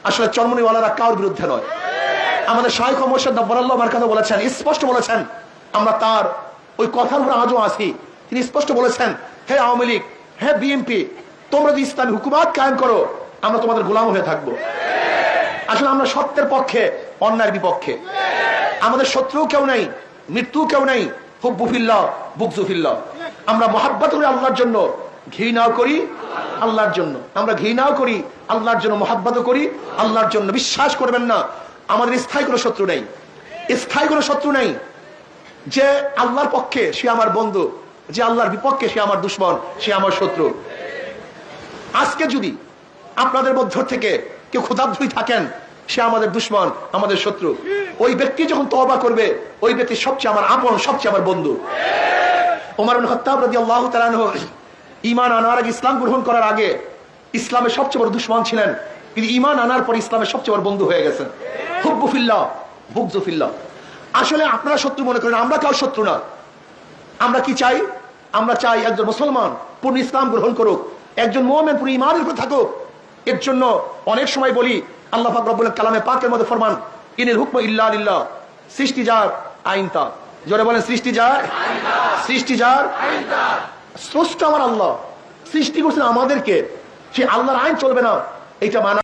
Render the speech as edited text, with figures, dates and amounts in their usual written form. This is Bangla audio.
আসলে চরমনিওয়ালারা কারোর বিরুদ্ধে নয়। আমাদের শাইখ মোর্শেদ নব্বরাল্লাহ আমার কথা বলেছেন, স্পষ্ট বলেছেন, আমরা তার ওই কথার উপর আজও আছি। তিনি স্পষ্ট বলেছেন, হে আওয়ামী লীগ, হে বিএনপি, তোমরা যদি ইসলামী হুকুমাত কায়েম করো, আমরা তোমাদের গোলাম হয়ে থাকবো। আসলে আমরা সত্যের পক্ষে, অন্যায়ের বিপক্ষে। আমাদের শত্রু কেউ নাই, মৃত্যু কেউ নাই। হুব্বু ফিল্লাহ, বুগযু ফিল্লাহ। আমরা মহাব্বত করি আল্লাহর জন্য, ঘৃণাও করি আল্লাহর জন্য। আমরা ঘৃণাও করি আল্লাহর জন্য, মহাব্বতও করি আল্লাহর জন্য। বিশ্বাস করবেন না, আমাদের স্থায়ী কোনো শত্রু নেই, স্থায়ী কোনো শত্রু নেই। যে আল্লাহর পক্ষে সে আমার বন্ধু, যে আল্লাহর বিপক্ষে সে আমার দুশমন, সে আমার শত্রু। আজকে যদি আপনাদের মধ্য থেকে কেউ ক্ষুধার্তই থাকেন, সে আমাদের দুশমন, আমাদের শত্রু। ওই ব্যক্তি যখন তওবা করবে, ওই ব্যক্তি সবচেয়ে আমার আপন, সবচেয়ে আমার বন্ধু। ওমর ইবনে খাত্তাব রাদিয়াল্লাহু তাআলা আনহু ঈমান আনার আগে, ইসলাম গ্রহণ করার আগে ইসলামের সবচেয়ে বড় দুশমন ছিলেন, কিন্তু ঈমান আনার পর ইসলামের সবচেয়ে বড় বন্ধু হয়ে গেছেন। হুব্বু ফিল্লাহ, বুগযু ফিল্লাহ। আসলে আপনারা শত্রু মনে করেন, আমরা কাউ শত্রু না। আমরা কি চাই? আমরা চাই একজন মুসলমান পূর্ণ ইসলাম গ্রহণ করুক, একজন মুমিন পূর্ণ ঈমানের উপর থাকুক। এর জন্য অনেক সময় বলি, আল্লাহ পাক রব্বুল কালামে পাকের মধ্যে ফরমান, ইনিল হুকমু ইল্লা লিল্লাহ। সৃষ্টি যার, আইন তার। জোরে বলেন, সৃষ্টি যার, সৃষ্টি যার, স্রষ্টা আমার আল্লাহ। সৃষ্টি করছেন আমাদেরকে, সে আল্লাহর আইন চলবে না, এইটা মানা